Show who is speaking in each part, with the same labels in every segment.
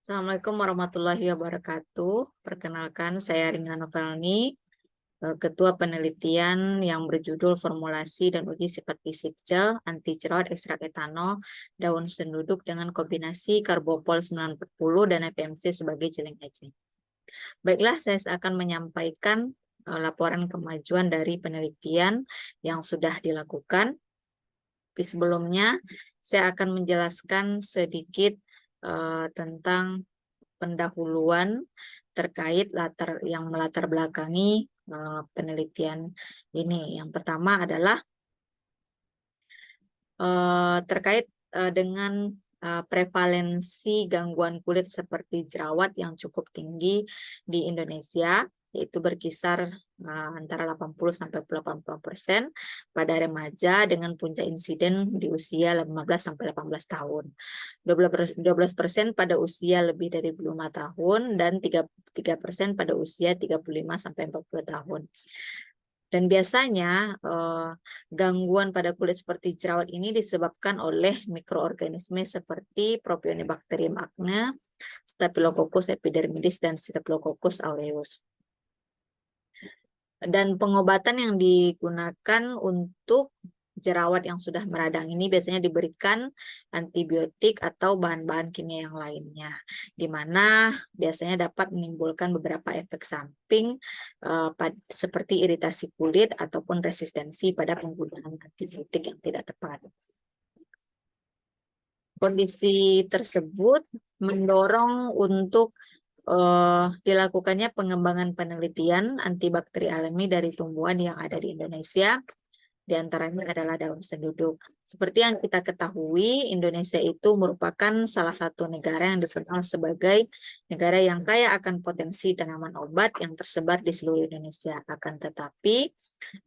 Speaker 1: Assalamualaikum warahmatullahi wabarakatuh. Perkenalkan, saya Rina Novelni, Ketua Penelitian yang berjudul Formulasi dan Uji Sifat Fisik Gel Anti Jerawat Ekstrak Etanol Daun Senduduk dengan kombinasi Karbopol 940 dan EPMC sebagai geleng agent. Baiklah, saya akan menyampaikan laporan kemajuan dari penelitian yang sudah dilakukan. Tapi sebelumnya, saya akan menjelaskan sedikit tentang pendahuluan terkait yang melatar belakangi penelitian ini. Yang pertama adalah terkait dengan prevalensi gangguan kulit seperti jerawat yang cukup tinggi di Indonesia, yaitu berkisar antara 80-80% pada remaja dengan puncak insiden di usia 15-18 tahun. 12% pada usia lebih dari 5 tahun dan 3% pada usia 35-40 tahun. Dan biasanya gangguan pada kulit seperti jerawat ini disebabkan oleh mikroorganisme seperti Propionibacterium acne, Staphylococcus epidermidis, dan Staphylococcus aureus. Dan pengobatan yang digunakan untuk jerawat yang sudah meradang ini biasanya diberikan antibiotik atau bahan-bahan kimia yang lainnya, di mana biasanya dapat menimbulkan beberapa efek samping seperti iritasi kulit ataupun resistensi pada penggunaan antibiotik yang tidak tepat. Kondisi tersebut mendorong untuk dilakukannya pengembangan penelitian antibakteri alami dari tumbuhan yang ada di Indonesia. Di antaranya adalah daun senduduk. Seperti yang kita ketahui, Indonesia itu merupakan salah satu negara yang dikenal sebagai negara yang kaya akan potensi tanaman obat yang tersebar di seluruh Indonesia. Akan tetapi,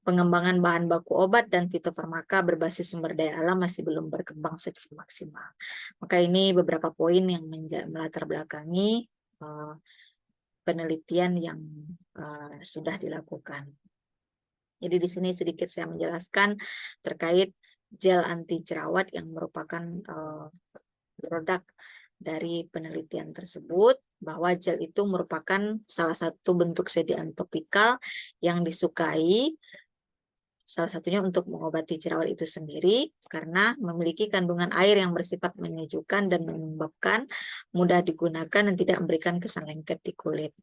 Speaker 1: pengembangan bahan baku obat dan fitofarmaka berbasis sumber daya alam masih belum berkembang secara maksimal. Maka ini beberapa poin yang melatar belakangi penelitian yang sudah dilakukan. Jadi di sini sedikit saya menjelaskan terkait gel anti jerawat yang merupakan produk dari penelitian tersebut, bahwa gel itu merupakan salah satu bentuk sediaan topikal yang disukai, salah satunya untuk mengobati jerawat itu sendiri karena memiliki kandungan air yang bersifat menyejukkan dan menyebabkan mudah digunakan dan tidak memberikan kesan lengket di kulit.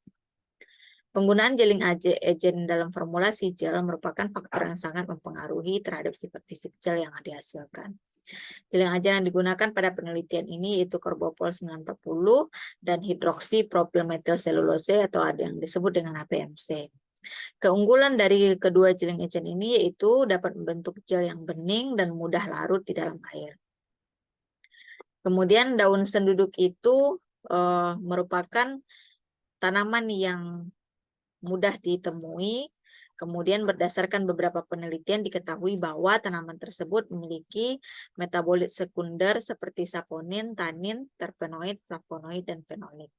Speaker 1: Penggunaan geleng agent dalam formulasi gel merupakan faktor yang sangat mempengaruhi terhadap sifat fisik gel yang dihasilkan. Geleng agent yang digunakan pada penelitian ini yaitu Karbopol 940 dan hidroksipropylmetylselulose atau ada yang disebut dengan HPMC. Keunggulan dari kedua geleng agent ini yaitu dapat membentuk gel yang bening dan mudah larut di dalam air. Kemudian daun senduduk itu merupakan tanaman yang mudah ditemui. Kemudian berdasarkan beberapa penelitian diketahui bahwa tanaman tersebut memiliki metabolit sekunder seperti saponin, tanin, terpenoid, flavonoid, dan fenolik.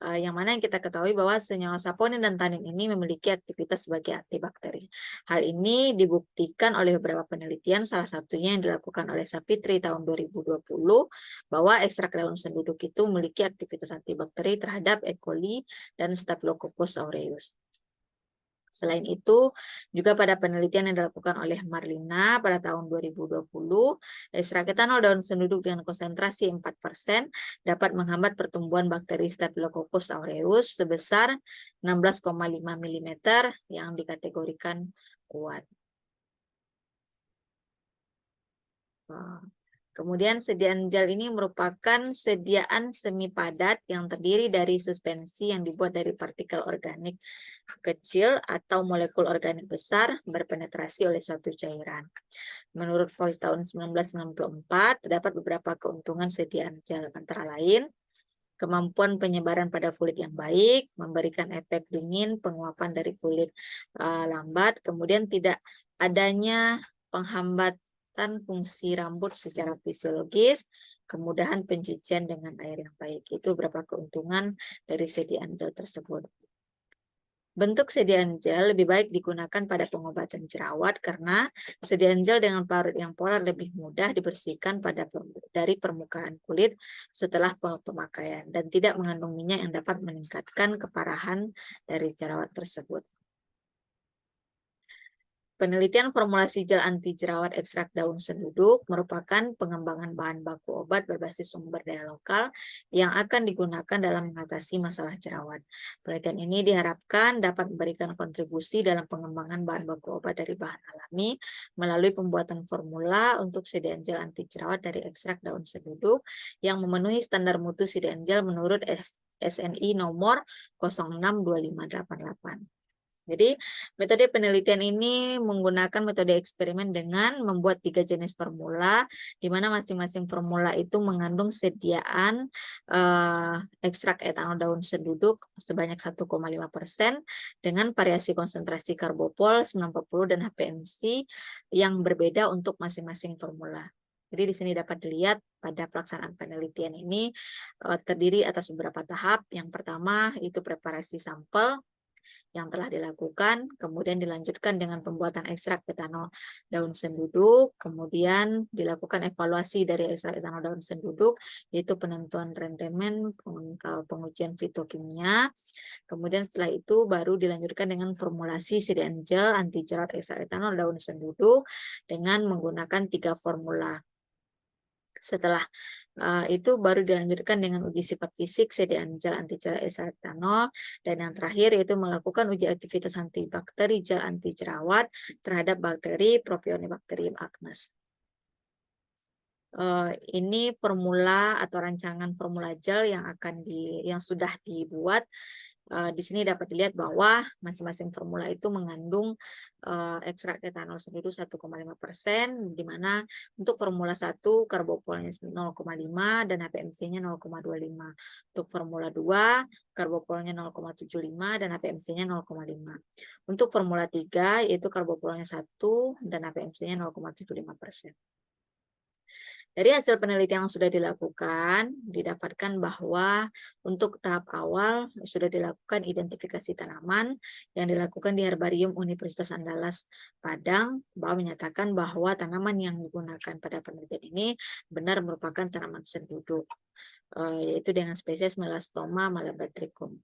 Speaker 1: Yang mana yang kita ketahui bahwa senyawa saponin dan tanin ini memiliki aktivitas sebagai antibakteri. Hal ini dibuktikan oleh beberapa penelitian, salah satunya yang dilakukan oleh Sapitri tahun 2020, bahwa ekstrak daun senduduk itu memiliki aktivitas antibakteri terhadap E. coli dan Staphylococcus aureus. Selain itu, juga pada penelitian yang dilakukan oleh Marlina pada tahun 2020, ekstrak etanol daun senduduk dengan konsentrasi 4% dapat menghambat pertumbuhan bakteri Staphylococcus aureus sebesar 16,5 mm yang dikategorikan kuat. Kemudian sediaan gel ini merupakan sediaan semi padat yang terdiri dari suspensi yang dibuat dari partikel organik kecil atau molekul organik besar berpenetrasi oleh suatu cairan. Menurut Voigt tahun 1994, terdapat beberapa keuntungan sediaan gel, antara lain kemampuan penyebaran pada kulit yang baik, memberikan efek dingin, penguapan dari kulit lambat, kemudian tidak adanya penghambatan fungsi rambut secara fisiologis, kemudahan pencucian dengan air yang baik. Itu beberapa keuntungan dari sediaan gel tersebut. Bentuk sediaan gel lebih baik digunakan pada pengobatan jerawat karena sediaan gel dengan parut yang polar lebih mudah dibersihkan dari permukaan kulit setelah pemakaian dan tidak mengandung minyak yang dapat meningkatkan keparahan dari jerawat tersebut. Penelitian formulasi gel anti jerawat ekstrak daun senduduk merupakan pengembangan bahan baku obat berbasis sumber daya lokal yang akan digunakan dalam mengatasi masalah jerawat. Penelitian ini diharapkan dapat memberikan kontribusi dalam pengembangan bahan baku obat dari bahan alami melalui pembuatan formula untuk sediaan gel anti jerawat dari ekstrak daun senduduk yang memenuhi standar mutu sediaan gel menurut SNI nomor 062588. Jadi, metode penelitian ini menggunakan metode eksperimen dengan membuat 3 jenis formula, di mana masing-masing formula itu mengandung sediaan ekstrak etanol daun senduduk sebanyak 1,5% dengan variasi konsentrasi karbopol 940 dan HPMC yang berbeda untuk masing-masing formula. Jadi di sini dapat dilihat pada pelaksanaan penelitian ini terdiri atas beberapa tahap. Yang pertama itu preparasi sampel yang telah dilakukan, kemudian dilanjutkan dengan pembuatan ekstrak etanol daun senduduk, kemudian dilakukan evaluasi dari ekstrak etanol daun senduduk, yaitu penentuan rendemen, pengujian fitokimia, kemudian setelah itu baru dilanjutkan dengan formulasi sediaan gel anti jerawat ekstrak etanol daun senduduk dengan menggunakan 3 formula. Setelah itu baru dilanjutkan dengan uji sifat fisik sediaan gel anti jerawat ekstrak etanol, dan yang terakhir yaitu melakukan uji aktivitas antibakteri gel anti jerawat terhadap bakteri Propionibacterium acnes. Ini formula atau rancangan formula gel yang sudah dibuat. Di sini dapat dilihat bahwa masing-masing formula itu mengandung ekstrak etanol senduduk 1,5%, di mana untuk formula 1 karbopolnya 0,5 dan HPMC-nya 0,25. Untuk formula 2 karbopolnya 0,75 dan HPMC-nya 0,5. Untuk formula 3 yaitu karbopolnya 1 dan HPMC-nya 0,75%. Dari hasil penelitian yang sudah dilakukan, didapatkan bahwa untuk tahap awal sudah dilakukan identifikasi tanaman yang dilakukan di Herbarium Universitas Andalas Padang, bahwa menyatakan bahwa tanaman yang digunakan pada penelitian ini benar merupakan tanaman senduduk, yaitu dengan spesies Melastoma malabatricum.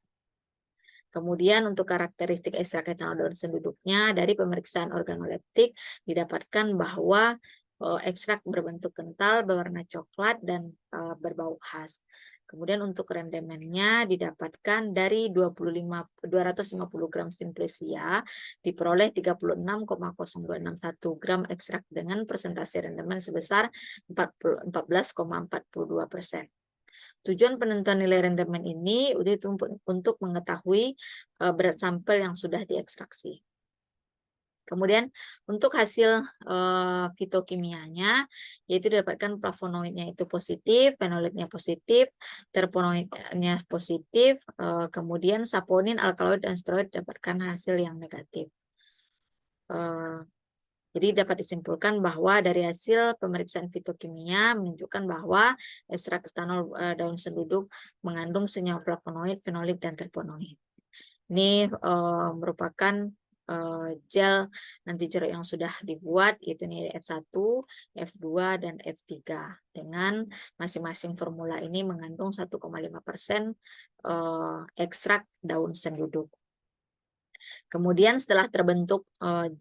Speaker 1: Kemudian untuk karakteristik ekstrak etanol daun senduduknya dari pemeriksaan organoleptik didapatkan bahwa ekstrak berbentuk kental, berwarna coklat, dan berbau khas. Kemudian untuk rendemennya didapatkan dari 250 gram Simplicia diperoleh 36,0261 gram ekstrak dengan presentasi rendemen sebesar 14,42%. Tujuan penentuan nilai rendemen ini untuk mengetahui berat sampel yang sudah diekstraksi. Kemudian untuk hasil fitokimianya, yaitu didapatkan flavonoidnya itu positif, fenolidnya positif, terpenoidnya positif, kemudian saponin, alkaloid, dan steroid dapatkan hasil yang negatif. Jadi dapat disimpulkan bahwa dari hasil pemeriksaan fitokimia menunjukkan bahwa ekstrak etanol daun senduduk mengandung senyawa flavonoid, fenolid, dan terpenoid. Ini merupakan gel anti jerawat yang sudah dibuat, yaitu nilai F1, F2, dan F3. Dengan masing-masing formula ini mengandung 1,5% ekstrak daun senduduk. Kemudian setelah terbentuk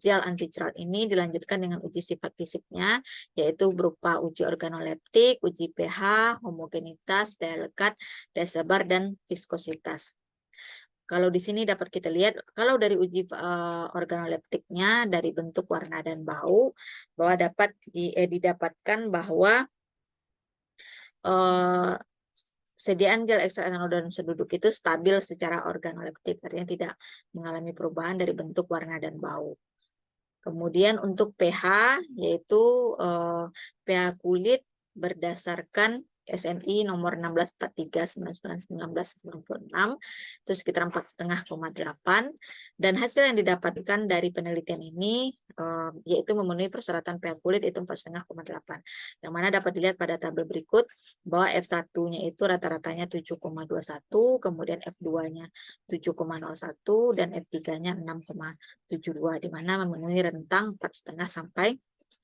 Speaker 1: gel anti jerawat ini dilanjutkan dengan uji sifat fisiknya, yaitu berupa uji organoleptik, uji pH, homogenitas, daya lekat, daya sebar, dan viskositas. Kalau di sini dapat kita lihat, kalau dari uji organoleptiknya dari bentuk, warna, dan bau, bahwa dapat didapatkan bahwa sediaan gel ekstrak etanol daun senduduk itu stabil secara organoleptik, artinya tidak mengalami perubahan dari bentuk, warna, dan bau. Kemudian untuk pH, yaitu pH kulit berdasarkan SNI nomor 1643/1996 itu sekitar 4,5,8, dan hasil yang didapatkan dari penelitian ini yaitu memenuhi persyaratan pH kulit itu 4,5,8, yang mana dapat dilihat pada tabel berikut bahwa F1-nya itu rata-ratanya 7,21, kemudian F2-nya 7,01, dan F3-nya 6,72, di mana memenuhi rentang 4,5 sampai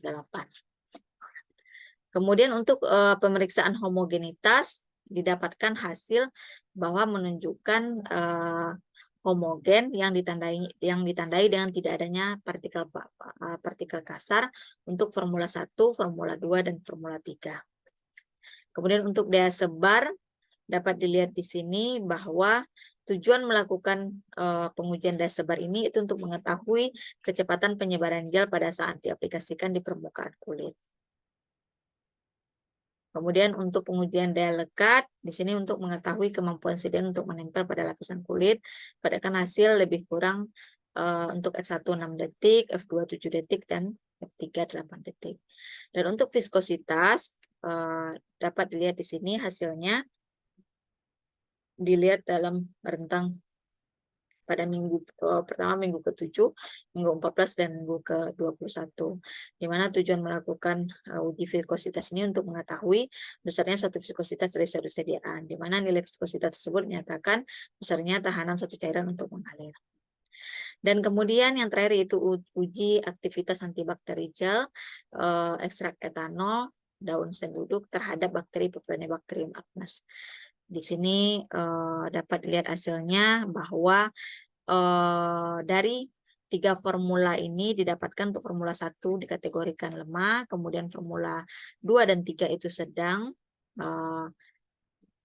Speaker 1: 8. Kemudian untuk pemeriksaan homogenitas didapatkan hasil bahwa menunjukkan homogen yang ditandai dengan tidak adanya partikel kasar untuk formula 1, formula 2, dan formula 3. Kemudian untuk daya sebar dapat dilihat di sini bahwa tujuan melakukan pengujian daya sebar ini itu untuk mengetahui kecepatan penyebaran gel pada saat diaplikasikan di permukaan kulit. Kemudian untuk pengujian daya lekat, di sini untuk mengetahui kemampuan sidan untuk menempel pada lapisan kulit, berdasarkan hasil lebih kurang untuk F1 6 detik, F2 7 detik, dan F3 8 detik. Dan untuk viskositas, dapat dilihat di sini hasilnya dilihat dalam rentang pada minggu pertama, minggu ke-7, minggu 14, dan minggu ke-21. Di mana tujuan melakukan uji viskositas ini untuk mengetahui besarnya suatu viskositas dari suatu sediaan, di mana nilai viskositas tersebut menyatakan besarnya tahanan suatu cairan untuk mengalir. Dan kemudian yang terakhir yaitu uji aktivitas antibakteri gel ekstrak etanol daun senduduk terhadap bakteri Propionibacterium acnes. Di sini dapat dilihat hasilnya bahwa dari 3 formula ini didapatkan untuk formula 1 dikategorikan lemah, kemudian formula 2 dan 3 itu sedang,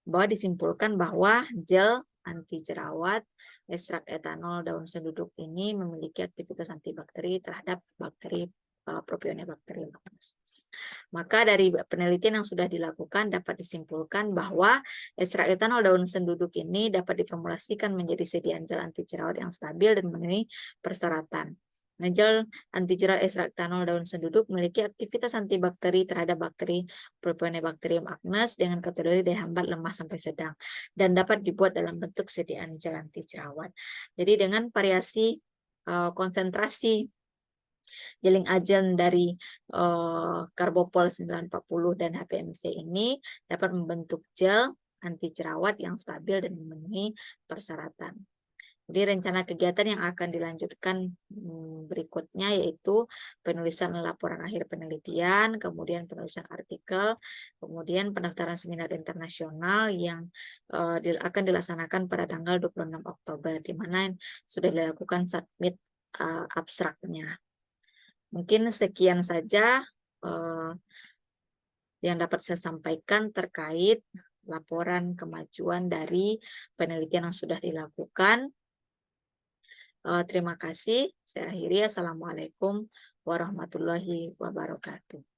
Speaker 1: bahwa disimpulkan bahwa gel anti jerawat ekstrak etanol daun senduduk ini memiliki aktivitas antibakteri terhadap bakteri Propionibacterium acnes. Maka dari penelitian yang sudah dilakukan dapat disimpulkan bahwa ekstrak etanol daun senduduk ini dapat diformulasikan menjadi sediaan gel anti jerawat yang stabil dan memenuhi persyaratan. Nah, gel anti jerawat ekstrak etanol daun senduduk memiliki aktivitas antibakteri terhadap bakteri Propionibacterium acnes dengan kategori daya hambat lemah sampai sedang dan dapat dibuat dalam bentuk sediaan gel anti jerawat. Jadi dengan variasi konsentrasi Jeling Ajen dari Karbopol 940 dan HPMC ini dapat membentuk gel anti jerawat yang stabil dan memenuhi persyaratan. Jadi rencana kegiatan yang akan dilanjutkan berikutnya yaitu penulisan laporan akhir penelitian, kemudian penulisan artikel, kemudian pendaftaran seminar internasional yang akan dilaksanakan pada tanggal 26 Oktober, di mana sudah dilakukan submit abstraknya. Mungkin sekian saja yang dapat saya sampaikan terkait laporan kemajuan dari penelitian yang sudah dilakukan. Terima kasih. Saya akhiri. Assalamualaikum warahmatullahi wabarakatuh.